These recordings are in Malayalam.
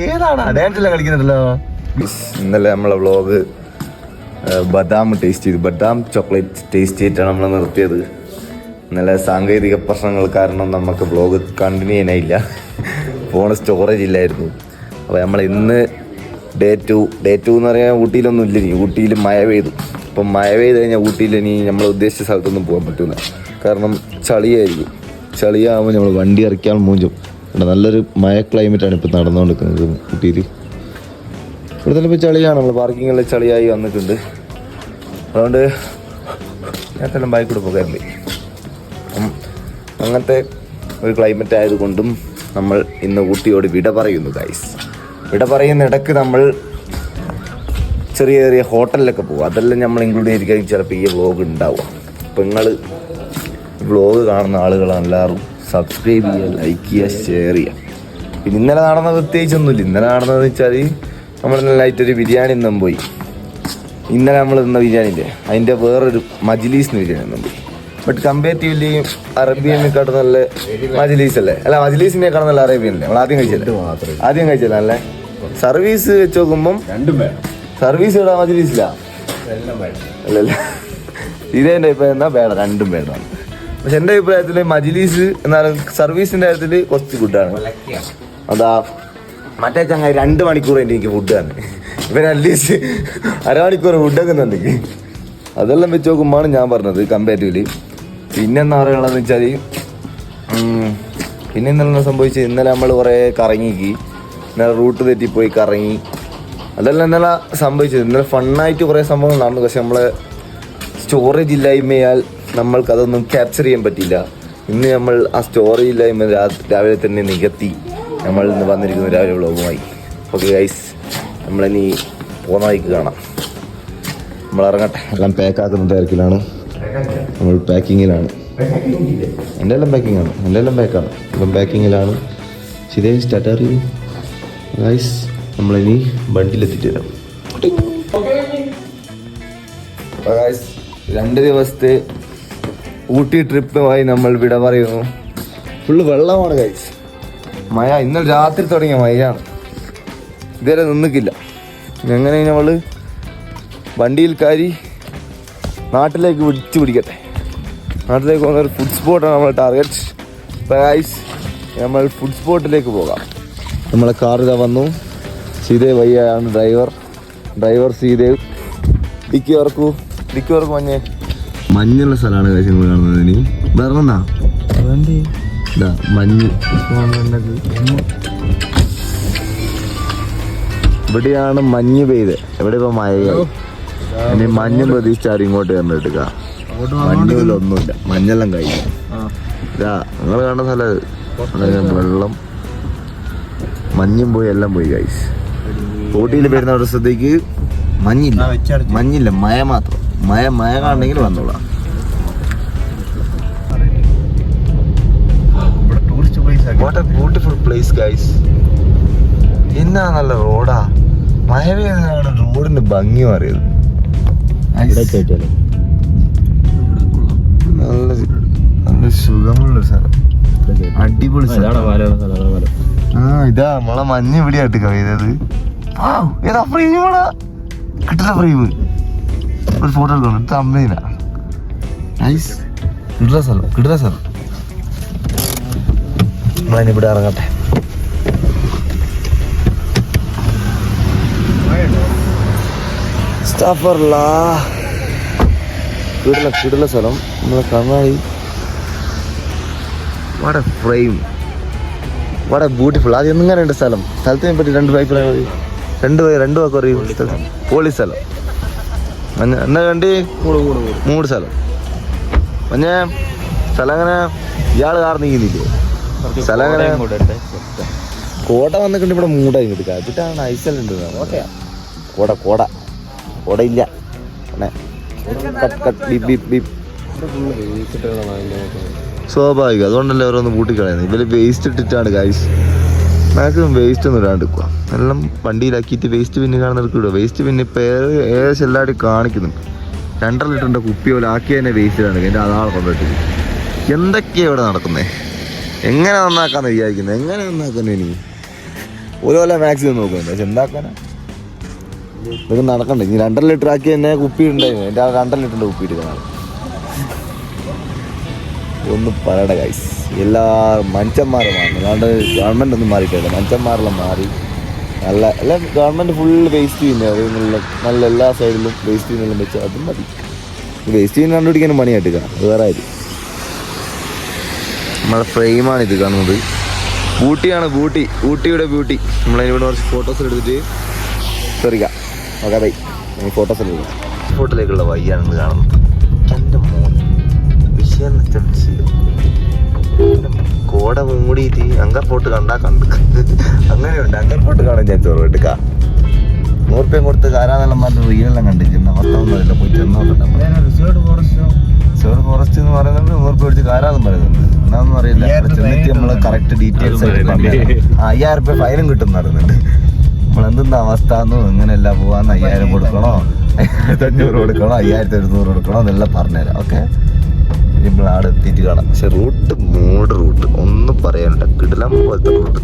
ഏതാണ് ഡാൻസ് എല്ലാം കളിക്കുന്നുണ്ടല്ലോ. ഇന്നലെ നമ്മളെ വ്ളോഗ് ബദാം ടേസ്റ്റ് ചെയ്തു. ബദാം ചോക്ലേറ്റ് ടേസ്റ്റ് ചെയ്തിട്ടാണ് നമ്മൾ നിർത്തിയത്. ഇന്നലെ സാങ്കേതിക പ്രശ്നങ്ങൾ കാരണം നമുക്ക് വ്ളോഗ് കണ്ടിന്യൂ ചെയ്യാനായില്ല. ഫോൺ സ്റ്റോറേജ് ഇല്ലായിരുന്നു. അപ്പോൾ നമ്മൾ ഇന്ന് ഡേ ടു എന്ന് പറയാൻ ഊട്ടിയിലൊന്നും ഇല്ല. ഇനി ഊട്ടിയിൽ മഴ പെയ്തു. അപ്പം മഴ പെയ്ത് കഴിഞ്ഞാൽ ഊട്ടിയിൽ ഇനി നമ്മൾ ഉദ്ദേശിച്ച സ്ഥലത്തൊന്നും പോകാൻ പറ്റില്ല. കാരണം ചളിയായിരിക്കും. ചളിയാകുമ്പോൾ നമ്മൾ വണ്ടി ഇറക്കിയാൽ മൂഞ്ചും. നല്ലൊരു മഴ ക്ലൈമറ്റാണ് ഇപ്പോൾ നടന്നുകൊണ്ടിരിക്കുന്നത് ഊട്ടിയിൽ. ഇവിടെ തന്നെ ഇപ്പോൾ ചളിയാണ്. നമ്മൾ പാർക്കിങ്ങിൽ ചളിയായി വന്നിട്ടുണ്ട്. അതുകൊണ്ട് ഞാനെല്ലാം ബൈക്ക് കൂടെ പോകാറുണ്ട്. അങ്ങനത്തെ ഒരു ക്ലൈമറ്റ് ആയതുകൊണ്ടും നമ്മൾ ഇന്ന് ഊട്ടിയോട് വിട പറയുന്നു ഗൈസ്. വിട പറയുന്ന ഇടയ്ക്ക് നമ്മൾ ചെറിയ ചെറിയ ഹോട്ടലിലൊക്കെ പോകും. അതെല്ലാം നമ്മൾ ഇൻക്ലൂഡ് ചെയ്തിരിക്കും ചിലപ്പോൾ ഈ വ്ളോഗ് ഉണ്ടാവുക. അപ്പോൾ നിങ്ങൾ വ്ളോഗ് കാണുന്ന ആളുകളാണ് എല്ലാവരും സബ്സ്ക്രൈബ് ചെയ്യുക, ലൈക്ക് ചെയ്യുക, ഷെയർ ചെയ്യുക. പിന്നെ ഇന്നലെ നടന്നത് പ്രത്യേകിച്ചൊന്നുമില്ല. ഇന്നലെ നടന്നതെന്ന് വെച്ചാൽ നമ്മൾ നല്ലതായിട്ടൊരു ബിരിയാണി നിന്നും പോയി. ഇന്നലെ നമ്മൾ നിന്ന ബിരിയാണിൻ്റെ അതിൻ്റെ വേറൊരു മജ്ലീസിന് ബിരിയാണി നിന്നും പോയി. ബട്ട് കമ്പാരിറ്റീവ്ലി അറേബ്യനെക്കാട്ടും നല്ല മജ്ലീസ് അല്ലേ? അല്ല, മജ്ലീസിനെക്കാളും നല്ല അറേബ്യൻ അല്ലേ? നമ്മൾ ആദ്യം കഴിച്ചല്ലേ അല്ലേ? സർവീസ് വെച്ച് നോക്കുമ്പം സർവീസ് ഇവിടെ മജ്ലീസില്ല അല്ലല്ല. ഇതേ എൻ്റെ അഭിപ്രായം എന്നാൽ വേണം, രണ്ടും വേണം. പക്ഷെ എൻ്റെ അഭിപ്രായത്തിൽ മജ്ലീസ് എന്നാലും സർവീസിൻ്റെ കാര്യത്തിൽ കുറച്ച് ഗുഡാണ്. അതാ മറ്റേ ചങ്ങായി 2 മണിക്കൂർ എനിക്ക് ഫുഡ് തന്നെ. ഇവൻ അറ്റ്ലീസ്റ്റ് അരമണിക്കൂർ ഫുഡൊക്കെ തന്നെങ്കിൽ അതെല്ലാം വെച്ച് നോക്കുമ്പോഴാണ് ഞാൻ പറഞ്ഞത് കമ്പാരിറ്റീവ്ലി. പിന്നെ എന്താ പറയുകയുള്ളതെന്ന് വെച്ചാൽ പിന്നെ ഇന്നലെ സംഭവിച്ചത്, ഇന്നലെ നമ്മൾ കുറേ കറങ്ങിക്ക്. ഇന്നലെ റൂട്ട് തെറ്റിപ്പോയി കറങ്ങി. അതെല്ലാം ഇന്നലെ സംഭവിച്ചത്. ഇന്നലെ ഫണ്ണായിട്ട് കുറേ സംഭവങ്ങൾ നടന്നു. പക്ഷെ നമ്മളെ സ്റ്റോറേജ് ഇല്ലായ്മയാൽ നമ്മൾക്കതൊന്നും ക്യാപ്ചർ ചെയ്യാൻ പറ്റില്ല. ഇന്ന് നമ്മൾ ആ സ്റ്റോറേജ് ഇല്ലായ്മ രാവിലെ തന്നെ നികത്തി നമ്മൾ ഇന്ന് വന്നിരിക്കുന്നു രാവിലെ വ്ളോഗുമായി. ഓക്കെ ഗൈസ്, നമ്മളിനി പോകുന്ന വഴിക്ക് കാണാം. നമ്മൾ ഇറങ്ങട്ടെ. എല്ലാം പാക്കാക്കുന്ന തിരക്കിലാണ്. നമ്മൾ പാക്കിങ്ങിലാണ്. എൻ്റെ എല്ലാം പാക്കിങ്ങാണ്. എൻ്റെ എല്ലാം പാക്കാണ്. എല്ലാം പാക്കിങ്ങിലാണ്. ശരിയായി സ്റ്റാർട്ട് അറിയും ഗൈസ്. നമ്മളിനി വണ്ടിയിലെത്തിയിട്ട് വരാം. ഗൈസ്, 2 ദിവസത്തെ ഊട്ടി ട്രിപ്പുമായി നമ്മൾ വിട പറയുന്നു. ഫുള്ള് വെള്ളമാണ് ഗൈസ്. മഴ ഇന്നലെ രാത്രി തുടങ്ങിയ മഴയാണ്. ഇതുവരെ നിന്നിക്കില്ല. എങ്ങനെ നമ്മൾ വണ്ടിയിൽ കയറി നാട്ടിലേക്ക് പിടിക്കട്ടെ. നാട്ടിലേക്ക് പോകുന്ന ഒരു ഫുഡ് സ്പോട്ടാണ് നമ്മുടെ ടാർഗറ്റ്. അപ്പോൾ ഗൈസ്, നമ്മൾ ഫുഡ് സ്പോട്ടിലേക്ക് പോകാം. നമ്മളെ കാർ ഇതാ വന്നു. സീതേവ് വയ്യാണ് ഡ്രൈവർ സീതേവ്. ഡിക്കി വർക്ക് മഞ്ഞുള്ള സ്ഥലമാണ് കഴിച്ച് നിങ്ങൾ കാണുന്നത്. ഇനി വരണമെന്നാ ഇതാ മഞ്ഞ്. ഇവിടെയാണ് മഞ്ഞ് പെയ്ത്. എവിടെ ഇപ്പൊ മഴയായി. ഇനി മഞ്ഞും പ്രതീക്ഷിച്ചാരും ഇങ്ങോട്ട് കണ്ടിട്ടുക. മഞ്ഞിലൊന്നുമില്ല, മഞ്ഞെല്ലാം കഴിഞ്ഞു. ഇതാ നിങ്ങൾ കാണുന്ന സ്ഥലം വെള്ളം, മഞ്ഞും പോയി, എല്ലാം പോയി ഗൈസ്. ഊട്ടിയിൽ വരുന്ന ദിവസത്തേക്ക് മഞ്ഞില്ല, മഴ മാത്രം. മഴ കാണണമെങ്കിൽ വന്നോളാം. What A beautiful place guys. എന്നാ നല്ല റോഡാ. മഴ പെയ്യുന്നതാണ് റോഡിന്റെ ഭംഗി മാറിയത്. നല്ല സുഖമുള്ളൊരു സ്ഥലം, അടിപൊളി സ്ഥലം. ഇതാ നമ്മളെ മഞ്ഞ് ഇവിടെയായിട്ട് കവിതത്. ഏതാ ഫ്രെയിമോടാ കിട്ടുന്ന ഫ്രെയിം. ഒരു ഫോട്ടോ എടുക്കണം. ഇത് അമ്മയില്ല. നൈസ്, കിട്ടുന്ന സ്ഥലം. നമ്മളിവിടെ ഇറങ്ങട്ടെ. കിടുന്ന സ്ഥലം. നമ്മളെ കണ്ണാടി. What A frame, what A beautiful. ആദ്യം എങ്ങനെയുണ്ട് സ്ഥലത്തിനെ പറ്റി 2 അഭിപ്രായം മതി. 2 വാക്ക് പറയും. പൊളി സ്ഥലം. എന്നാ കണ്ടി 3 സ്ഥലം. മഞ്ഞ സ്ഥലം അങ്ങനെ ഇയാള് കാർ നീക്കുന്നില്ലേ? സ്ഥലം അങ്ങനെ കോട വന്നിട്ടുണ്ട്. ഇവിടെ മൂടായി കിട്ടുക. അതിട്ടാണ് ഐസെല്ലാം ഉണ്ട്. കോട ഇല്ല. സ്വാഭാവികം. അതുകൊണ്ടല്ലേ ഓരോന്ന് പൂട്ടിക്കളയുന്നത്. ഇവര് വേസ്റ്റ് ഇട്ടിട്ടാണ് ഗൈസ്. മാക്സിമം വേസ്റ്റ് ഒന്നും ഇടാണ്ടിരിക്കുക. എല്ലാം വണ്ടിയിലാക്കിയിട്ട് വേസ്റ്റ് പിന്നെ കാണുന്നവർക്ക് ഇടുക. വേസ്റ്റ് പിന്നെ ഇപ്പം ഏകദേശം എല്ലാവരും കാണിക്കുന്നുണ്ട്. 2.5 ലിറ്ററിൻ്റെ കുപ്പി പോലെ ആക്കി തന്നെ വേസ്റ്റ് ഇടാണ്ട്. എൻ്റെ അതാണ് കൊണ്ടിട്ട് എന്തൊക്കെയാണ് ഇവിടെ നടക്കുന്നത്. എങ്ങനെ നന്നാക്കാന്ന് വിചാരിക്കുന്നത്? എങ്ങനെ നന്നാക്കുന്നു? ഇനി ഓരോ മാക്സിമം നോക്കുന്നുണ്ട്. പക്ഷെ എന്താക്കാനാ, ഇതൊക്കെ നടക്കണ്ടേ. ഇനി 2.5 ലിറ്റർ ആക്കി തന്നെ കുപ്പി ഉണ്ടായിരുന്നു. എൻ്റെ 2.5 ലിറ്ററിൻ്റെ കുപ്പി എടുക്കണം. ഒന്ന് പറയട്ടെ ഗൈസ്, എല്ലാ മനുഷ്യന്മാരും മാറണം. അല്ലാണ്ട് ഗവൺമെൻറ് ഒന്നും മാറിയിട്ടില്ല, മനുഷ്യന്മാരെല്ലാം മാറി. നല്ല എല്ലാം ഗവൺമെൻറ് ഫുള്ള് വേസ്റ്റ് ചെയ്യുന്ന നല്ല എല്ലാ സൈഡിലും വേസ്റ്റ് ചെയ്യുന്നെല്ലാം വെച്ചാൽ അതും മതി. വേസ്റ്റ് ചെയ്യുന്ന കണ്ടുപിടിക്കാനും പണിയായിട്ട് അത് വേറെ ആയിട്ട്. നമ്മളെ ഫ്രെയിമാണ് ഇത് കാണുന്നത്. ഊട്ടിയാണ്, ഊട്ടിയുടെ ബ്യൂട്ടി. നമ്മളതിനിവിടെ കുറച്ച് ഫോട്ടോസ് എടുത്തിട്ട് തെറിക്കാം. Okay bye. ഈ ഫോട്ടോസ് എടുക്കാം. ഫോട്ടോയിലേക്കുള്ള വയ്യാണെന്ന് കാണുന്നത്. എൻ്റെ മോൻ വിഷയം എന്ന് വെച്ചാൽ വിഷയം കോട മൂടിയിട്ട് അങ്കർ ഫോർട്ട് കണ്ടാൽ അങ്ങനെയുണ്ട്. അങ്കർ ഫോർട്ട് കാണാൻ ഞാൻ ചോറ് എടുക്ക 100 രൂപയും കൊടുത്ത് കാരാന്നെല്ലാം പറഞ്ഞ് റീലെല്ലാം കണ്ടിരിക്കുന്ന അവസ്ഥ ഒന്നും അറിയില്ല. പോയി ചെന്നോക്കട്ടെ. റിസർവ് ഫോറസ്റ്റ് എന്ന് പറയുന്നത് 100 രൂപ കൊടുത്ത് കാരാന്നും പറയുന്നുണ്ട്. എന്നാന്നും അറിയില്ല. ചെന്നിട്ട് നമ്മള് കറക്റ്റ് ഡീറ്റെയിൽസ് ആയിട്ട് 5000 രൂപ ഫൈനും കിട്ടും പറയുന്നുണ്ട്. നമ്മളെന്താ അവസ്ഥ എന്നും ഇങ്ങനെയല്ല പോവാന്ന് 5000 കൊടുക്കണോ, 1500 കൊടുക്കണോ, 5100 കൊടുക്കണോ എന്നെല്ലാം പറഞ്ഞുതരാം. ഓക്കെ, നമ്മൾ അവിടെ എത്തിയിട്ട് കാണാം. പക്ഷെ റൂട്ട് റൂട്ട് ഒന്നും പറയാനില്ല. കിടലാൻ പോലത്തെ റൂട്ട്.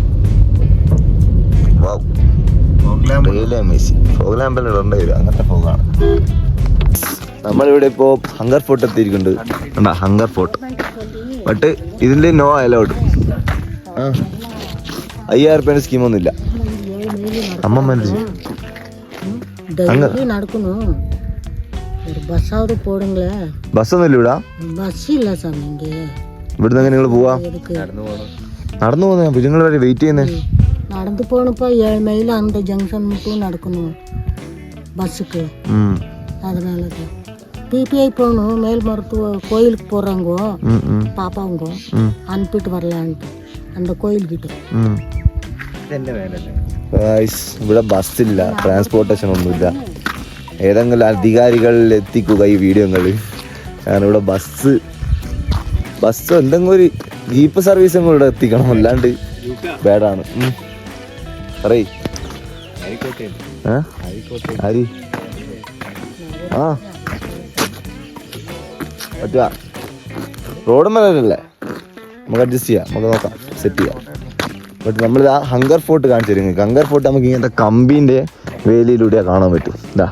ഫോഗ്ലാമ്പെല്ലാം ഇടേണ്ടി വരും. അങ്ങനത്തെ ഫോഗാണ്. നമ്മളിവിടെ ഇപ്പോൾ ഹങ്കർ ഫോർട്ട് എത്തിയിരിക്കുന്നുണ്ട്. ഹങ്കർ ഫോർട്ട്. ബട്ട് ഇതിൻ്റെ നോ അലൗഡ്. 5000 രൂപേൻ്റെ സ്കീമൊന്നുമില്ല. അമ്മ മനസ്സിൽ ബസ്സൊന്നുമില്ല ഇവിടെ. ഇവിടുന്ന് എങ്ങനെ നിങ്ങൾ പോവാ? നടന്നു പോകുന്ന നിങ്ങൾ വരെ വെയിറ്റ് ചെയ്യുന്നേ. நடந்து போனப்போ 7 மைல் அந்த ஜங்ஷன் மட்டும் நடக்கணும் பஸ்ஸுக்கு. அதனால பிபிஐ போகணும். மேல் மருத்துவ கோயிலுக்கு போகிறாங்க பாப்பாங்க, அனுப்பிட்டு வரலான்ட்டு அந்த கோயில்கிட்ட. ഇവിടെ ബസ്സില്ല, ട്രാൻസ്പോർട്ടേഷൻ ഒന്നുമില്ല. ഏതെങ്കിലും അധികാരികൾ എത്തിക്കുക ഈ വീഡിയോകൾ. കാരണം ഇവിടെ ബസ് എന്തെങ്കിലും ഒരു ജീപ്പ് സർവീസും കൂടെ ഇവിടെ എത്തിക്കണം. അല്ലാണ്ട് ബാഡാണ്. പറയ്. ആരി ആ പറ്റുക. റോഡ് മേലല്ലേ, നമുക്ക് അഡ്ജസ്റ്റ് ചെയ്യാം, നമുക്ക് നോക്കാം, സെറ്റ് ചെയ്യാം. ബട്ട് നമ്മൾ ആ ഹങ്കർ ഫോർട്ട് കാണിച്ചു തരും. ഹങ്കർ ഫോർട്ട് നമുക്ക് ഇങ്ങനത്തെ കമ്പീൻ്റെ വേലിയിലൂടെ കാണാൻ പറ്റും. ഇതാ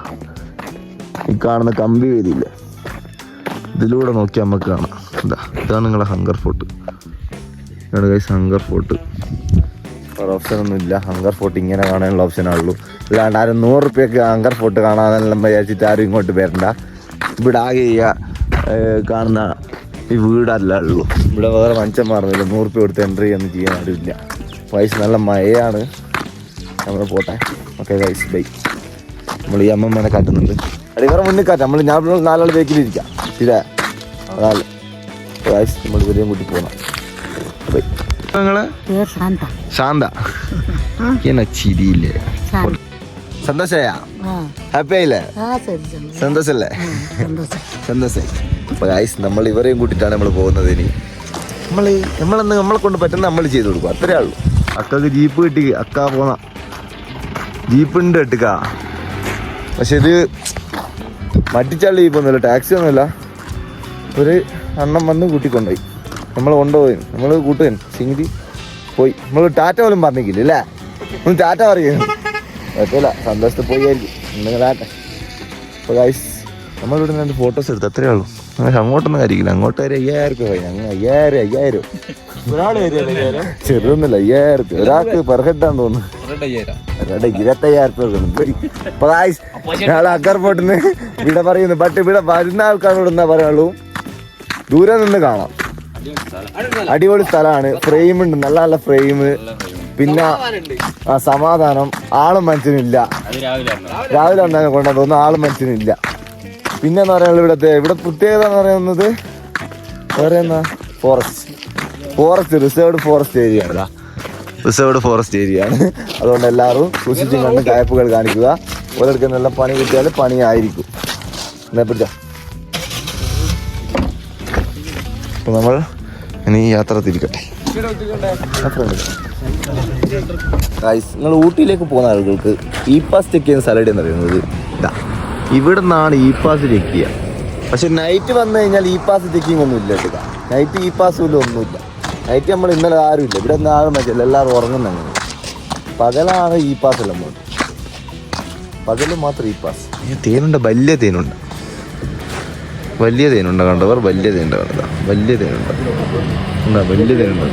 ഈ കാണുന്ന കമ്പി വേലിയില്ലേ, ഇതിലൂടെ നോക്കിയാൽ നമുക്ക് കാണാം. ഇതാണ് നിങ്ങളെ ഹങ്കർ ഫോർട്ട്. ഇവിടെ ഗൈസ് ഹങ്കർ ഫോർട്ട്. വേറെ ഓപ്ഷനൊന്നും ഇല്ല. ഹങ്കർ ഫോർട്ട് ഇങ്ങനെ കാണാനുള്ള ഓപ്ഷനാണുള്ളൂ. അല്ലാണ്ട് ആരും 100 രൂപയ്ക്ക് ഹങ്കർ ഫോർട്ട് കാണാനെല്ലാം വിചാരിച്ചിട്ട് ആരും ഇങ്ങോട്ട് വരണ്ട. ഇവിടെ ആകെ കാണുന്ന ഈ വീടല്ല ഉള്ളൂ. ഇവിടെ വേറെ മനുഷ്യന്മാർന്നില്ല. 100 രൂപ കൊടുത്ത് എൻട്രി ഒന്നും ചെയ്യാൻ ആരുമില്ല. വയസ്സ് നല്ല മഴയാണ്. നമ്മൾ പോട്ടെ. Okay guys bye. നമ്മൾ ഈ അമ്മമ്മേനെ കാട്ടുന്നുണ്ട്. അത് ഇവരെ മുന്നിൽ കാറ്റാം. ഞാൻ 4 ആൾ ബേക്കിലിരിക്കാം. ഇതാ അതാല് ഗൈസ് നമ്മൾ ഇവരെയും കൂട്ടി പോകണം. ബൈ. ശാന്ത എന്നാ ചിരിയില്ലേ? സന്തോഷായ? ഹാപ്പി ആയില്ലേ? സന്തോഷല്ലേ? സന്തോഷായി. അപ്പൊ ഗൈസ് നമ്മൾ ഇവരെയും കൂട്ടിയിട്ടാണ് നമ്മൾ പോകുന്നത്. ഇനി നമ്മളെ കൊണ്ട് പറ്റുന്ന നമ്മൾ ചെയ്ത് കൊടുക്കും. അത്രേ ഉള്ളൂ. അക്കക്ക് ജീപ്പ് കിട്ടി. അക്ക പോന്ന ജീപ്പുണ്ട് എട്ടുക്ക. പക്ഷെ ഇത് മറ്റിച്ചാൾ ജീപ്പൊന്നുമില്ല, ടാക്സി ഒന്നുമില്ല. ഒരു അണ്ണം വന്ന് കൂട്ടിക്കൊണ്ടുപോയി. നമ്മൾ കൊണ്ടുപോയി. നമ്മൾ കൂട്ടുകൻ സിംഗിരി പോയി. നമ്മൾ ടാറ്റ പോലും പറഞ്ഞില്ല അല്ലേ? ഒന്ന് ടാറ്റ പറയുന്നു പറ്റില്ല. സന്തോഷത്തിൽ പോയായിരിക്കും. നിങ്ങളാട്ടെ. അപ്പോൾ ഗൈസ് നമ്മളിവിടെ 2 ഫോട്ടോസ് എടുത്ത് അത്രേ ഉള്ളൂ. അങ്ങനെ അങ്ങോട്ടൊന്നും ആയിരിക്കില്ല. അങ്ങോട്ട് വരെ 5000 രൂപ പോയി. ഞങ്ങൾ 5000 ചെറുതൊന്നുമില്ല. 5000 രൂപ ഒരാൾക്ക് പെർ ഹെഡാന്ന് തോന്നുന്നു. 25,000 രൂപ. അപ്പോൾ ഗൈസ് ഞങ്ങൾ അക്കർ ഫോർട്ടിന് ഇവിടെ പറയുന്നു. ബട്ട് ഇവിടെ വരുന്ന ആൾക്കാരോട് എന്നാ പറയുള്ളൂ, ദൂരെ നിന്ന് കാണാം. അടിപൊളി സ്ഥലമാണ്. ഫ്രെയിം ഉണ്ട്, നല്ല നല്ല ഫ്രെയിം. പിന്നെ സമാധാനം. ആളും മനുഷ്യനില്ല. രാവിലെ വന്നാൽ കൊണ്ടാ തോന്നുന്നു ആളും മനുഷ്യനില്ല. പിന്നെന്ന് പറയുന്നത് ഇവിടെ പ്രത്യേകത എന്ന് പറയുന്നത് വേറെ എന്നാ, ഫോറസ്റ്റ് റിസർവ്ഡ് ഫോറസ്റ്റ് ഏരിയ ആണ്. റിസർവ്ഡ് ഫോറസ്റ്റ് ഏരിയ ആണ്. അതുകൊണ്ട് എല്ലാവരും സൂക്ഷിച്ചും കണ്ട് കയപ്പുകൾ കാണിക്കുക. ഓരോരുത്തർക്ക് നല്ല പണി കിട്ടിയാൽ പണിയായിരിക്കും. എന്നാ പിടിച്ച. അപ്പം നമ്മൾ ഇനി യാത്ര തിരിക്കട്ടെ. നിങ്ങൾ ഊട്ടിയിലേക്ക് പോകുന്ന ആളുകൾക്ക് ഇ പാസ് ചെക്ക് ചെയ്യുന്ന സ്ഥലം എന്ന് പറയുന്നത് ഇതാ. ഇവിടെ നിന്നാണ് ഇ പാസ് ചെക്ക് ചെയ്യുക. പക്ഷെ നൈറ്റ് വന്നു കഴിഞ്ഞാൽ ഇ പാസ് ചെക്കിങ് ഒന്നും ഇല്ല കേട്ടോ. നൈറ്റ് ഇ പാസ് പോലും ഒന്നുമില്ല. നൈറ്റ് നമ്മൾ ഇന്നലെ ആരും ഇല്ല. ഇവിടെ നിന്ന് ആരും പറ്റില്ല. എല്ലാവരും ഉറങ്ങുന്നങ്ങനെ. പകലാണ് ഈ പാസ് എല്ലാം പോകുന്നത്. പകല് മാത്രം ഈ പാസ്. തേനുണ്ട്, വലിയ തേനുണ്ട്, വലിയ തേനുണ്ട് കണ്ടവർ. വലിയ തേനുണ്ട് കണ്ടതാ, വലിയ തേനുണ്ട്, വലിയ തേനുണ്ട്.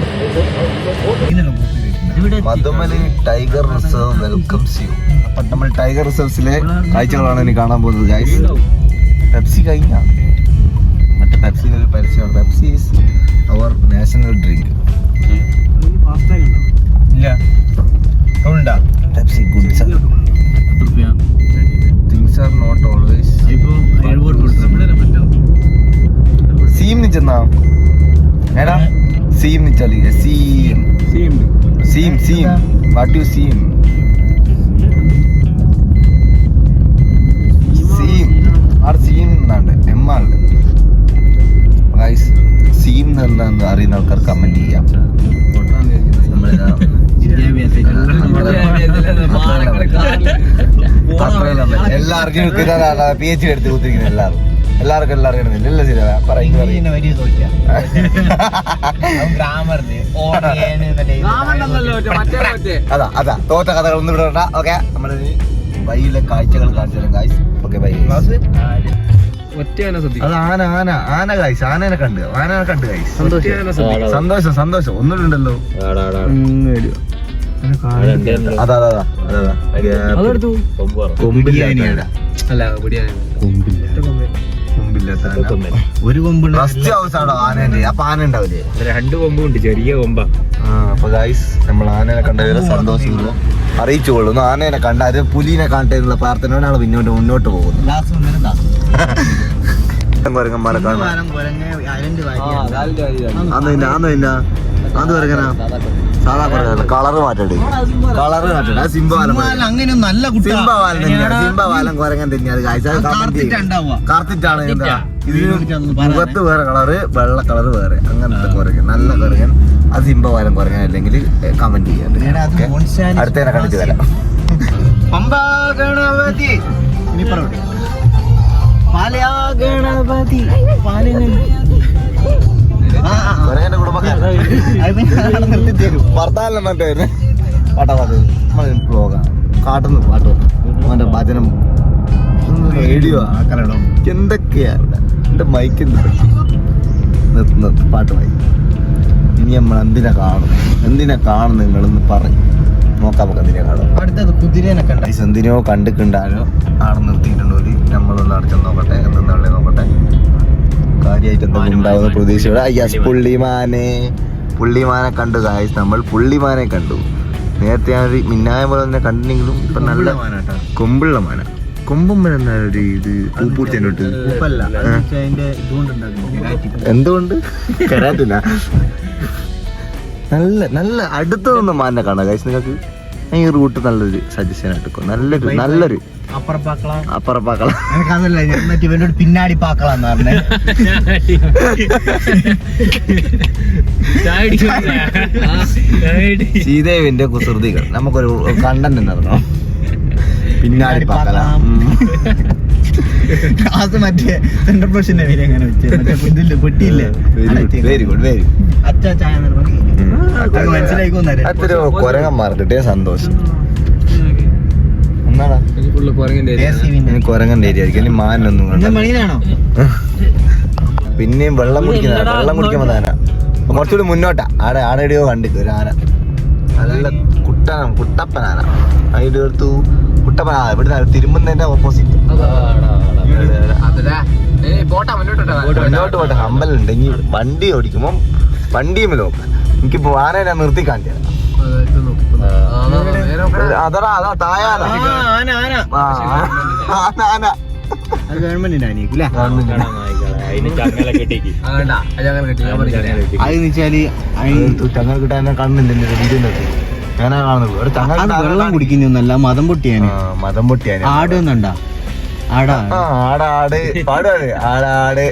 മധുമലി ടൈഗർ റിസർവ് വെൽക്കംസ് യു. അപ്പം നമ്മൾ ടൈഗർ റിസർവ്സിലെ കാഴ്ചകളാണ് ഇനി കാണാൻ പോകുന്നത് ഗൈസ്. പെപ്സി കഴിഞ്ഞ മറ്റേ പെപ്സിയുടെ ഒരു പരസ്യമാണ്. Pepsi is our national drink. ഇല്ല Pepsi good. Things are not always seem നിച്ചെന്നാ ഏടാ സീം നിച്ചാലി seem seem seem what you seem seem are seem എന്നാണ്ട് എമ്മാണ്ട് ഗൈസ്. സീം എന്താന്ന് അറിയുന്ന ആൾക്കാർ കമന്റ് ചെയ്യാം. എല്ലാവർക്കും PhD എടുത്ത് കുത്തിരിക്കുന്ന എല്ലാവർക്കും എല്ലാം അറിയണമെന്നില്ല. എല്ലാം ശരിയാ അതാ അതാ തോറ്റ കഥകളൊന്നും വിടണ്ട. ഓക്കെ, നമ്മുടെ വഴിയിലെ കാഴ്ചകൾ കാണിച്ചു തരാം ഗൈസ്. Okay bye. അത് ആന ആന ആന ഗൈസ്. ആനനെ കണ്ട് ഗൈസ്. സന്തോഷം സന്തോഷം ഒന്നുമില്ലല്ലോ. അതാ അതാ അതാ കൊമ്പില്ല ഒരു കൊമ്പ് റസ്റ്റ് ഹൗസ് ആണോ ആനേന്റെ? അപ്പൊ ആന ഉണ്ടാവില്ലേ? 2 കൊമ്പുണ്ട്, ചെറിയ കൊമ്പ. അപ്പൊ ഗൈസ് നമ്മൾ ആനേനെ കണ്ടതിൽ സന്തോഷം അറിയിച്ചു കൊള്ളുന്നു. ആനേനെ കണ്ട അത് പുലിനെ കാണട്ടെന്നുള്ള പ്രാർത്ഥനയോടാണ് മുന്നോട്ട് പോകുന്നത്. കുരങ്ങന്മാരെ കാണാൻ സാധാ കുരങ്ങ കളറ് മാറ്റണ്ടേ? കളറ് മാറ്റണ്ട. സിംബവാലം നല്ല സിംബവാലം തന്നെയാണ്. സിംബവാലം കുരങ്ങൻ തന്നെയാണ് ഗൈസ്. കാർത്തിട്ടാണ്. ഇതിന് മുഖത്ത് വേറെ കളറ്, വെള്ള കളറ് വേറെ, അങ്ങനത്തെ കുരങ്ങൻ നല്ല കുരങ്ങൻ. അത് സിംബവാലം കുരങ്ങൻ അല്ലെങ്കിൽ കമന്റ് ചെയ്യാം. അടുത്തതിനെ കണ്ടിട്ട് വരാം. ഗണപതി ഗണപതി കുരങ്ങന്റെ കുടുംബക്കാരൻ ഭർത്താവിനെ മറ്റേ പാട്ടാ ബ്ലോഗാ കാട്ടുന്നു പാട്ടോ അവന്റെ ഭജനം റേഡിയോ എന്തൊക്കെയാ എന്റെ മൈക്ക് എന്ത് പറ്റി നിർത്ത് പാട്ട് വായി. ഇനി നമ്മൾ എന്തിനെ കാണും നിങ്ങളൊന്ന് പറയും. നോക്കാം നമുക്ക് എന്തിനെ കാണും. അടുത്തത് കുതിരേനെ കണ്ട എന്തിനോ കണ്ടിട്ടുണ്ടാലോ ആടെ നിർത്തിയിട്ടുണ്ടോ? നമ്മളൊന്ന് അടച്ചു നോക്കട്ടെ, എന്തെന്നാളെ നോക്കട്ടെ. കാര്യമായിട്ട് എന്തെങ്കിലും ഉണ്ടാവുന്ന പ്രതീക്ഷയോടെ പുള്ളിമാനെ കണ്ടു ഗായ്സ്. നമ്മൾ പുള്ളിമാനെ കണ്ടു. നേരത്തെ ഞാൻ ഒരു മിന്നായ പോലെ തന്നെ കണ്ടെങ്കിലും ഇപ്പൊ നല്ല കൊമ്പുള്ള മാന. കൊമ്പും ഒരു ഇത് പൂപ്പൂർച്ചോട്ട് എന്തുകൊണ്ട് കരാറ്റില്ല. നല്ല നല്ല അടുത്തൊന്നും മാനെ കാണാം ഗൈസ്. നിങ്ങൾക്ക് ഈ റൂട്ട് നല്ലൊരു സജഷൻ ആയിട്ടോ. നല്ലൊരു അപ്പറപ്പാക്കള പിന്നാടി പാക്കളാന്ന് പറഞ്ഞേ. ശ്രീദേവിന്റെ കുസൃതികൾ നമുക്കൊരു കണ്ടന്റ് ഉണ്ടായിരുന്നു. പിന്നാടി പാക്കള അത് മറ്റേ സെൻട്രൽ പ്രൊഫഷന്റെ പേര് എങ്ങനെ പെട്ടിയില്ലേ? വെരി ഗുഡ് വെരി അത്ര കുരങ്ങന്മാർക്കിട്ടേ സന്തോഷം. കുരങ്ങന്റെ ഏരിയ ആയിരിക്കും. ഇനി മാനൊന്നും പിന്നെയും വെള്ളം കുടിക്കുമ്പോൾ ആന കുറച്ചുകൂടി മുന്നോട്ടാ. ആടെ എവിടെയോ കണ്ടിട്ട് ഒരു ആന നല്ല കുട്ടപ്പൻ ആന. അതിന്റെ അടുത്ത് കുട്ടപ്പൻ ഇവിടുന്ന് തിരുമ്പുന്നതിന്റെ ഓപ്പോസിറ്റ് മുന്നോട്ട് പോട്ടെ. അമ്പലുണ്ട്. ഇനി വണ്ടി ഓടിക്കുമ്പോ വണ്ടിയും നോക്കാം. എനിക്കിപ്പോ ആനയെ നിർത്തി കാണിച്ചു തരാം. അതാ തായാന ഗവൺമെന്റിന്റെ ആനയായിരിക്കും. ചങ്ങല കിട്ടാൻ കാണുന്നില്ല വീഡിയോ. ഞാനാ കാണുന്നത് വെള്ളം കുടിക്കുന്നൊന്നല്ല, മതം പൊട്ടിയാന്. ആടുന്നുണ്ടാ ആടാട് പാടാണ്. ആടാട്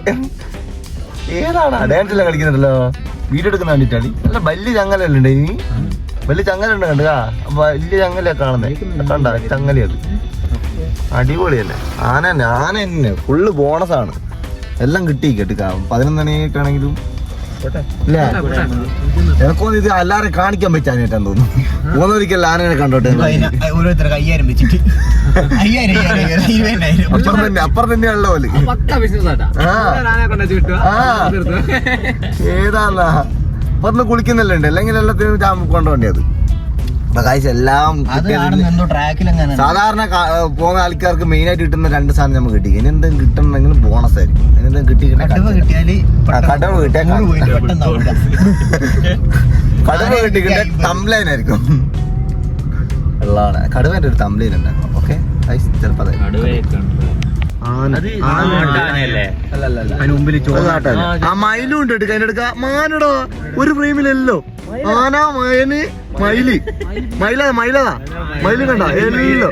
ഏതാണ് ഡാൻസെല്ലാം കളിക്കുന്നുണ്ടല്ലോ. വീഡിയോ എടുക്കുന്ന കണ്ടിട്ടാണ്. നല്ല വലിയ ചങ്ങലല്ലേ ഉണ്ട്. ഇനി വലിയ ചങ്ങലുണ്ട് കണ്ടുക. വലിയ ചങ്ങല കാണുന്നേ കണ്ട ചങ്ങലത് അടിപൊളിയല്ലേ. ആന തന്നെ ഫുള്ള് ബോണസാണ്. എല്ലാം കിട്ടി കേട്ടുക. 11 മണിയൊക്കെ ആണെങ്കിലും ഇല്ലേ എനക്കൊന്നും ഇത് എല്ലാരും കാണിക്കാൻ പറ്റാഞ്ഞിട്ടാ തോന്നുന്നു പോകുന്നൊരിക്കൽ ആനനെ കണ്ടോട്ടെ ഓരോരുത്തർ 5000 വെച്ചിട്ട് 5000 അപ്പുറം തന്നെയാണല്ലോ പോലെ ഏതാല്ല അപ്പൊ കുളിക്കുന്നില്ല ഉണ്ട് അല്ലെങ്കിൽ എല്ലാത്തിനും കൊണ്ടുപോണ്ടേ അത് എല്ലാം സാധാരണ പോകുന്ന ആൾക്കാർക്ക് മെയിൻ ആയിട്ട് കിട്ടുന്ന 2 സാധനം നമുക്ക് കിട്ടി ഇനി എന്തെങ്കിലും കിട്ടണമെങ്കിലും ബോണസ് ആയിരിക്കും എന്തെങ്കിലും കടവ് കിട്ടിയ തംബ്ലൈൻ ആയിരിക്കും ഉള്ളതാണ് കടുവേന്റെ ഒരു തംബ്ലൈൻ ഉണ്ടാകും ഓക്കെ ചിലപ്പോ ആ മയിലും ഉണ്ട് കൈനെടുക്ക മാനടോ ഒരു ഫ്രെയിമിലല്ലോ ആന മയന് മയില് കണ്ട എല്ലോ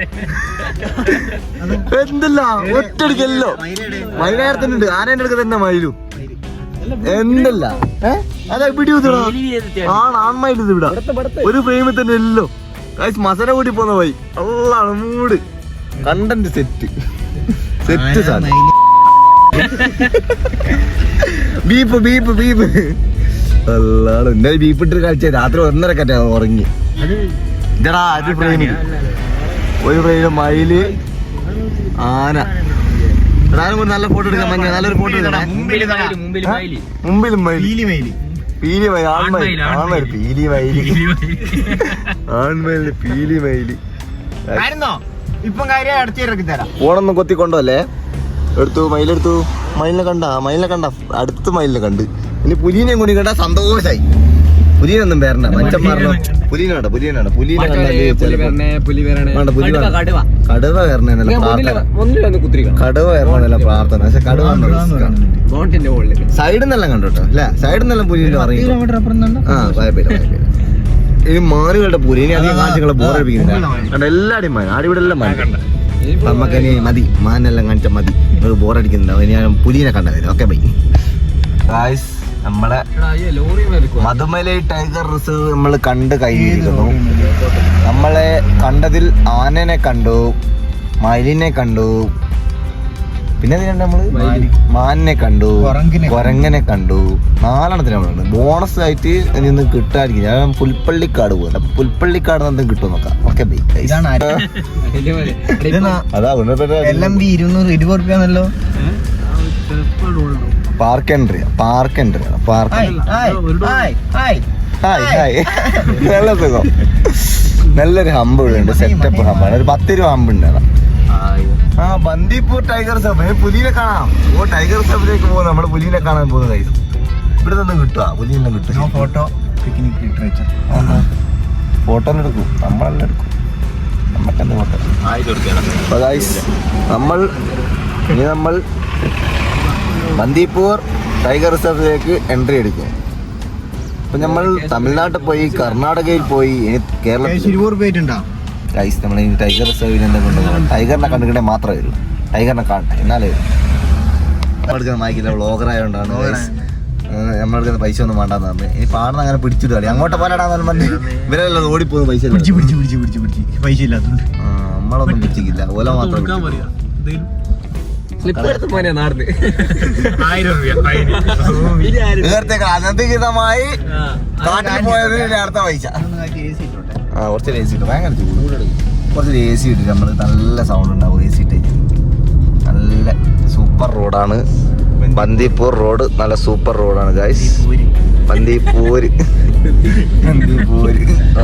എന്തല്ല ഒറ്റടിക്കല്ലോ മയിലായിരത്തിനുണ്ട് ആനേന്റെ അടുക്ക തന്നെ മയിലും എന്തല്ല അതാ പിടികൂത്തടാ ആൺമയിൽ ഇത് ഇവിടെ ഒരു ഫ്രെയിമിൽ തന്നെ എല്ലോ മസന കൂടി പോന്ന പോയി അല്ലാണ് മൂട് കണ്ടന്റ് സെറ്റ് സാധനം ബീപ്പ് അല്ലാണ്ട് ഇന്നലെ ബീപ്പ് ഇട്ട് കളിച്ച രാത്രി 1:30 ഉറങ്ങി ഇതടാ ഒരു ഫ്രെയിമില് മയില് ആന നല്ല ഫോട്ടോ എടുക്കാം മഞ്ഞ നല്ലൊരു ഫോട്ടോ എടുക്കണം മുമ്പിലും പീലി മയില് ഇപ്പം കാര്യം അടച്ചിറക്കി തരാം ഫോണൊന്നും കൊത്തിക്കൊണ്ടല്ലേ മയിലെടുത്തു മയിലിനെ കണ്ട അടുത്ത് മയിലിനെ കണ്ട് ഇനി പുലിനെയും കൂടി കണ്ട സന്തോഷായി പുലിനൊന്നും പേരണ്ട മച്ചന്മാരണോ പുലിനെ കടുവ വരണല്ല പ്രാർത്ഥന പക്ഷെ കടുവ സൈഡിൽ നിന്നെല്ലാം കണ്ടോട്ടോ അല്ല സൈഡിൽ നിന്നെല്ലാം പുലിനെ പറയും ആ കുഴപ്പമില്ല ഇനി മാനുകളുടെ പൂരി ഇനി അധികം കാണിച്ചുകളെ ബോറടിപ്പിക്കുന്നില്ല കണ്ട എല്ലാടിയും മാൻ ആടിവിടെ എല്ലാം മാൻ നമുക്കനി മതി മാനെല്ലാം കാണിച്ച മതി ഒരു ബോറടിക്കുന്നുണ്ടാവും ഇനി ഞാൻ പുലിനെ കണ്ടത് ഓക്കെ ബൈ ഗായ്സ് നമ്മളെ മധുമലൈ ടൈഗർ റിസർവ് നമ്മൾ കണ്ട് കഴിഞ്ഞിരിക്കുന്നു നമ്മളെ കണ്ടതിൽ ആനനെ കണ്ടു മയിലിനെ കണ്ടു പിന്നെ നമ്മള് മാനിനെ കണ്ടു കൊരങ്ങനെ കണ്ടു 4 നമ്മൾ ബോണസ് ആയിട്ട് നിന്ന് കിട്ടാതിരിക്കും ഞാൻ പുൽപ്പള്ളിക്കാട് പോകുന്നത് അപ്പൊ പുൽപ്പള്ളിക്കാട് എന്തെങ്കിലും കിട്ടും നോക്കാം ഓക്കെ ബൈ അതാ 220 പാർക്ക് എൻട്രി നല്ല സുഖം നല്ലൊരു ഹമ്പ് ഇവിടെ ഉണ്ട് സെറ്റപ്പ് ഹമ്പാണ് ഒരു 10 രൂപ ഹമ്പ് ഉണ്ട് ആ ബന്ദിപ്പൂർ ടൈഗർ റിസർവ് പുലിനെ കാണാം ടൈഗർ റിസർവിലേക്ക് പോകും നമ്മള് പുലിനെ കാണാൻ പോകുന്ന കൈസ് ഇവിടെ നിന്നും കിട്ടുക പുലിനെ കിട്ടും ഫോട്ടോ പിക്നിക് ഫോട്ടോ എടുക്കും നമ്മളെല്ലാം എടുക്കും നമുക്കെന്ത് ഫോട്ടോ അപ്പൊ ഗൈസ് നമ്മൾ ബന്ദിപ്പൂർ ടൈഗർ റിസർവിലേക്ക് എൻട്രി എടുക്കും അപ്പൊ നമ്മൾ തമിഴ്നാട്ടിൽ പോയി കർണാടകയിൽ പോയി ഇനി കേരളത്തിൽ പോയിട്ടുണ്ടോ ഗൈസ് നമ്മൾ ഇനി ടൈഗർ റിസർവിൽ എന്താ കൊണ്ടുപോകണം ടൈഗറിനെ കണ്ടുകിട്ടേ മാത്രമേ വരൂ ടൈഗറിനെ കാണട്ടെ എന്നാലേ നമ്മളെടുക്കുന്ന മായിക്കില്ല വ്ളോഗറായതുകൊണ്ടാണ് നമ്മളെടുക്കുന്ന പൈസ ഒന്നും വേണ്ടാന്ന് പറഞ്ഞു ഇനി പാടുന്ന അങ്ങനെ പിടിച്ചിട്ട് കളി അങ്ങോട്ട് പോരാടാന്ന് പറഞ്ഞ് ഇവരെല്ലാം ഓടിപ്പോകുന്ന പൈസ പൈസ ഇല്ലാത്തതുകൊണ്ട് നമ്മളൊന്നും പിടിച്ചില്ല ഓല മാത്രം അനധികൃതമായി കാട്ടിൽ പോയതിന് അടുത്ത പൈസ ആ കുറച്ച് എ സി ഇട്ട് ഭയങ്കര ചൂട് കുറച്ച് എ സി ഇട്ട് നമ്മൾ നല്ല സൗണ്ട് ഉണ്ടാവും എ സി ഇട്ട് നല്ല സൂപ്പർ റോഡാണ് ബന്ദിപ്പൂർ റോഡ് നല്ല സൂപ്പർ റോഡാണ് ഗൈസ് ബന്ദിപ്പൂര്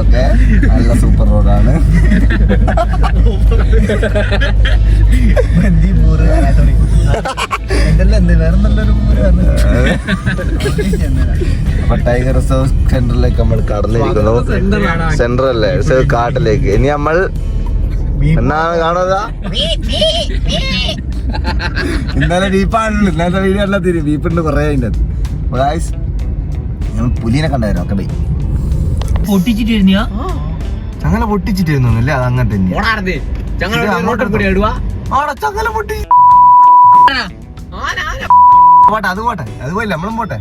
ഓക്കെ നല്ല സൂപ്പർ റോഡാണ് അപ്പൊ ടൈഗർ റിസർവ് സെന്ററിലേക്ക് നമ്മൾ കടന്നിരിക്കുന്നു സെന്ററല്ലേ റിസർവ് കാട്ടിലേക്ക് ഇനി നമ്മൾ എന്നാണ് കാണുക ഇന്നലെ ഡീപ്പാണല്ലോ ഇന്നത്തെ വീഡിയോ എല്ലാം തിരി വീപ്പുണ്ട് കുറേ അതിൻ്റെ അത് ഞങ്ങൾ പുലിനെ കണ്ടായിരുന്നു ഒക്കെ ബൈ ചങ്ങല പൊട്ടിച്ചിട്ടിരുന്നു അല്ലേ അത് അങ്ങനെ തന്നെ പോട്ടെ അത് പോട്ടെ അത് പോയില്ല നമ്മളും പോട്ടെ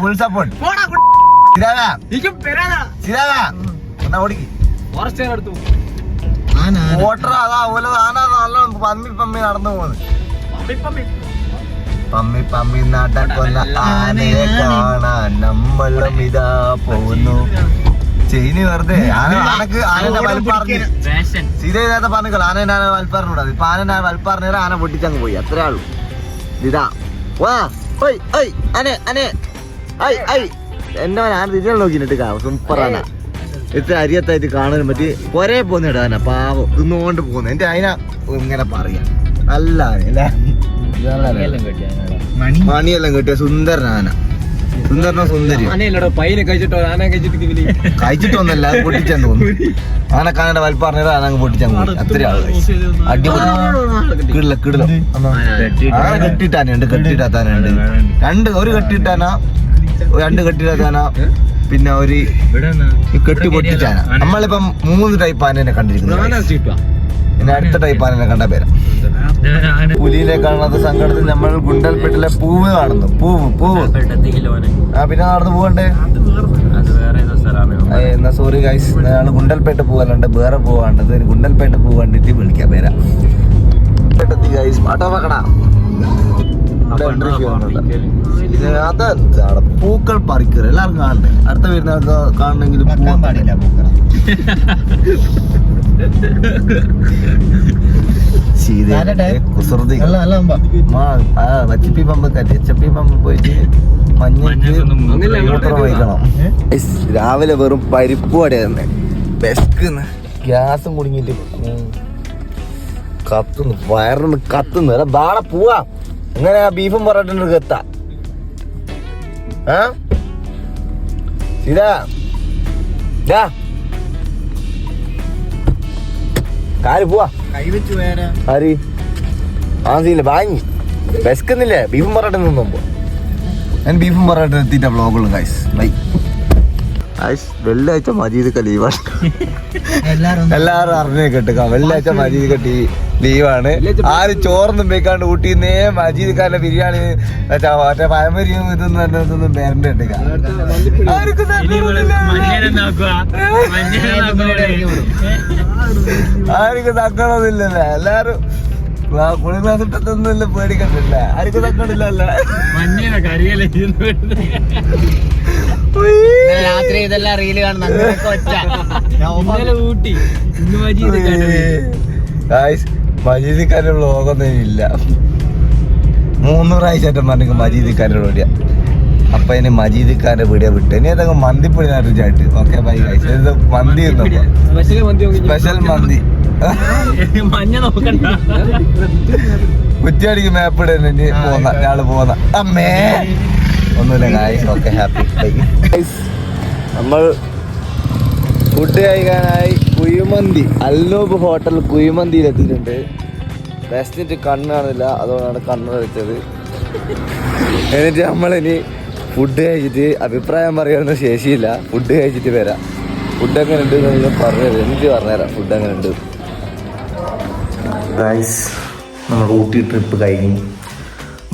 ഫുൾ സപ്പോർട്ട് ഓട്ടർ അതാ പോലെ ആന നല്ല പമ്മി പമ്മി നടന്നു പോകുന്നത്. പമ്മി പമ്മി നടക്കുന്ന ആനയെ കാണാൻ നമ്മളും ഇതാ പോകുന്നു. ചെയിന് വെറുതെ ആനക്ക് ആനന്റെ വലിപ്പറിഞ്ഞ് സീതേതാത്ത പറഞ്ഞില്ല. ആന വലിപ്പറിഞ്ഞൂടാ. ഇപ്പൊ ആന വലിപ്പറിഞ്ഞ ആന പൊട്ടിച്ചങ്ങ് പോയി. അത്രേ ആളൂ. ഇതാ വാ അനെ അനെ എന്നെ ആന തിരിഞ്ഞാൽ നോക്കിട്ട് സൂപ്പർ ആന. ഇത്ര അരിയത്തായിട്ട് കാണാനും പറ്റി ഒരേ പോന്നിട്ട് ആന പാവം തിന്നുകൊണ്ട് പോകുന്നു. എന്റെ അതിന ഇങ്ങനെ പറയാം നല്ല ആന മണിയെല്ലാം കെട്ടിയ സുന്ദരനാന. സുന്ദരനോ സുന്ദരി കഴിച്ചിട്ടൊന്നല്ല അത് പൊട്ടിച്ചാൻ തോന്നുന്നു. ആനക്കാനയുടെ വലിപ്പറിഞ്ഞത് ആന അങ്ങ് പൊട്ടിച്ചാൻ പോയി. അത്ര ആള് അടിപൊളി കിടില കിടില. ആന കെട്ടിട്ടാനുണ്ട് കെട്ടിട്ടാത്താനുണ്ട്. ഒരു കെട്ടിട്ടാന, രണ്ട് കെട്ടിട്ടാന, പിന്നെ ഒരു കെട്ടി പൊട്ടിച്ചാന. നമ്മളിപ്പം 3 ടൈപ്പ് ആനേനെ കണ്ടിരിക്കുന്നു. പിന്നെ അടുത്ത ടൈപ്പ് ആനേനെ കണ്ട പേരാ. പുലിനെ കാണാത്ത സങ്കടത്തിൽ നമ്മൾ ഗുണ്ടൽപേട്ടിലെ പൂവ് കാണുന്നു. പൂവ് പിന്നെ നടന്നു പോകണ്ടേ? എന്നാ സോറി ഗൈസ്, ഞങ്ങള് ഗുണ്ടൽപേട്ട പോകാനുണ്ട്. വേറെ പോവാണ്ടത് ഗുണ്ടൽപേട്ട പൂ കണ്ടിട്ട് വിളിക്കാം പേരാ. ഗൈസ് പാട്ടോക്കടാ അതാണ് പൂക്കൾ പറിക്കുക. എല്ലാവർക്കും കാണണ്ടേ? അടുത്ത വരുന്ന കാണണമെങ്കിൽ പാടില്ല പൂക്കൾ. കുസൃതി വച്ചിപ്പി പമ്പൊക്കെ എച്ചപ്പി പമ്പ് പോയിട്ട് മഞ്ഞ വഹിക്കണം. രാവിലെ വെറും പരിപ്പ് വടയായിരുന്നേ. ബെസ്ക്ക് ഗ്യാസും കുടുങ്ങിട്ട് കത്തുന്നു, വയറിന് കത്തുന്നു. അല്ല ബാടെ പോവാ. എങ്ങനെ ബീഫും പൊറോട്ട എത്താ ഇതാ കാല് പോവാ. ആര് ആസില്ല വാങ്ങി വിശക്കുന്നില്ലേ? ബീഫും പൊറോട്ട നിന്നുമ്പോ ഞാൻ ബീഫും പൊറോട്ട എത്തിയിട്ട വ്ളോഗുള്ളൂ ഗൈസ്. Bye guys. വെള്ളിയാഴ്ച മജീദ് ലീവാണ്. എല്ലാരും അറിഞ്ഞേ കേട്ടുക. വെള്ളിയാഴ്ച മജീദ് ലീവാണ്. ആരും ചോറൊന്നും വെക്കാണ്ട് ഊട്ടിന്നേ മജീദ് ഖാന്റെ ബിരിയാണി മറ്റേ പഴമരിയും ഇതൊന്നും പേരണ്ട കേട്ടുക. ആർക്കും തക്കണമൊന്നുമില്ലല്ലേ? എല്ലാരും കുളി ക്ലാസ് ഇട്ടൊന്നുമില്ല, പേടിക്കണ്ടില്ല. ആർക്കും തക്കണില്ലല്ലേ? രാത്രി ഇതെല്ലാം റീല് കാണുന്ന മജീദ് ഖാന്റെ വ്ളോഗൊന്നും ഇല്ല. 3 പ്രാവശ്യം പറഞ്ഞു മജീദ് ഖാന്റെ വീഡിയോ. അപ്പൊ ഇനി മജീദ് ഖാന്റെ വീഡിയോ വിട്ട് ഇനി ഏതൊക്കെ മന്തിപ്പൊടി നാട്ടു ചാട്ട്. Okay bye guys. മന്തി സ്പെഷ്യൽ മന്തി കുറ്റിയടിക്ക് മാപ്പ് ഇടുന്നു. ഇനി ഞാള് പോന്ന അമ്മേ ഒന്നുമില്ല ഗൈസ്. Okay happy. നമ്മൾ ഫുഡ് കഴിക്കാനായി കുഴിമന്തി അൽനൂബ് ഹോട്ടൽ കുഴിമന്തിയിലെത്തിയിട്ടുണ്ട്. വിശന്നിട്ട് കണ്ണ് കാണില്ല, അതുകൊണ്ടാണ് കണ്ണ് വെച്ചത്. എന്നിട്ട് നമ്മളിനി ഫുഡ് കഴിച്ചിട്ട് അഭിപ്രായം പറയാനൊന്നും ശേഷിയില്ല. ഫുഡ് കഴിച്ചിട്ട് വരാം. ഫുഡ് എങ്ങനെ ഉണ്ട് എന്ന് പറഞ്ഞുതരാം. എനിക്ക് പറഞ്ഞുതരാം ഫുഡ് എങ്ങനെ ഉണ്ട്. ഗൈസ്, നമ്മൾ ഊട്ടി ട്രിപ്പ് കഴിഞ്ഞു.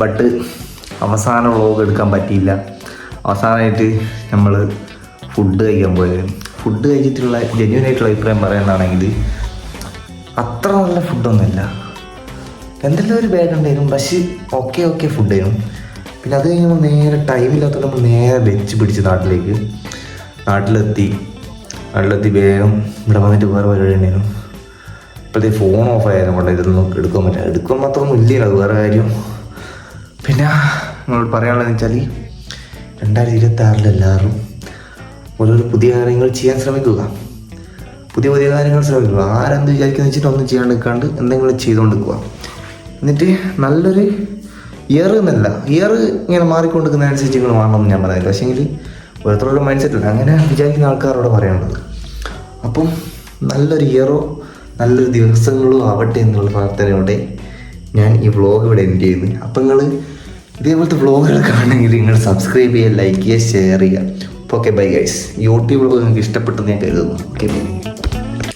ബട്ട് അവസാന വ്ളോഗ് എടുക്കാൻ പറ്റിയില്ല. അവസാനമായിട്ട് നമ്മൾ ഫുഡ് കഴിക്കാൻ പോയത്. ഫുഡ് കഴിച്ചിട്ടുള്ള ജെന്യൂനായിട്ടുള്ള അഭിപ്രായം പറയാനാണെങ്കിൽ അത്ര നല്ല ഫുഡൊന്നുമില്ല. എന്തെല്ലാം ഒരു ബാഗ് ഉണ്ടായിരുന്നു, പക്ഷേ ഓക്കെ ഫുഡായിരുന്നു. പിന്നെ അത് കഴിഞ്ഞപ്പോൾ നേരെ ടൈമില്ലാത്തതുകൊണ്ട് നമ്മൾ നേരെ വെച്ച് പിടിച്ച് നാട്ടിലെത്തി വേഗം ഇവിടെ വന്നിട്ട് വേറെ പരിപാടി ഉണ്ടായിരുന്നു. ഇപ്പോഴത്തെ ഫോൺ ഓഫ് ആയതിനെ കൊണ്ട് ഇതൊന്നും എടുക്കാൻ പറ്റില്ല. എടുക്കാൻ മാത്രമൊന്നും ഇല്ല, അത് വേറെ കാര്യം. പിന്നെ നമ്മൾ പറയാനുള്ളതെന്ന് വെച്ചാൽ 2026 എല്ലാവരും ഓരോരോ പുതിയ കാര്യങ്ങൾ ചെയ്യാൻ ശ്രമിക്കുക. പുതിയ കാര്യങ്ങൾ ശ്രമിക്കുക. ആരെന്ത് വിചാരിക്കുന്ന വെച്ചിട്ട് ഒന്നും ചെയ്യാണ്ട് നിൽക്കാണ്ട് എന്തെങ്കിലും ചെയ്തുകൊണ്ടിരിക്കുക. എന്നിട്ട് നല്ലൊരു ഇയർ ഇങ്ങനെ മാറിക്കൊണ്ടിരിക്കുന്നതനുസരിച്ച് നിങ്ങൾ മാറണമെന്ന് ഞാൻ പറയുന്നത്. പക്ഷേങ്കിൽ ഓരോരുത്തരുടെ മൈൻഡ് സെറ്റല്ല അങ്ങനെ വിചാരിക്കുന്ന ആൾക്കാരോട് പറയാനുള്ളത്. അപ്പം നല്ലൊരു ഇയറോ നല്ലൊരു ദിവസങ്ങളോ ആവട്ടെ എന്നുള്ള പ്രാർത്ഥനയോടെ ഞാൻ ഈ വ്ളോഗ് ഇവിടെ എൻഡ് ചെയ്യുന്നു. അപ്പം നിങ്ങൾ ഇതേപോലത്തെ വ്ളോഗുകൾ കാണണമെങ്കിൽ നിങ്ങൾ സബ്സ്ക്രൈബ് ചെയ്യുക, ലൈക്ക് ചെയ്യുക, ഷെയർ ചെയ്യുക. Okay bye guys. YouTube vlog നിങ്ങൾക്ക് ഇഷ്ടപ്പെട്ടെന്ന് ഞാൻ കരുതുന്നു. Okay bye.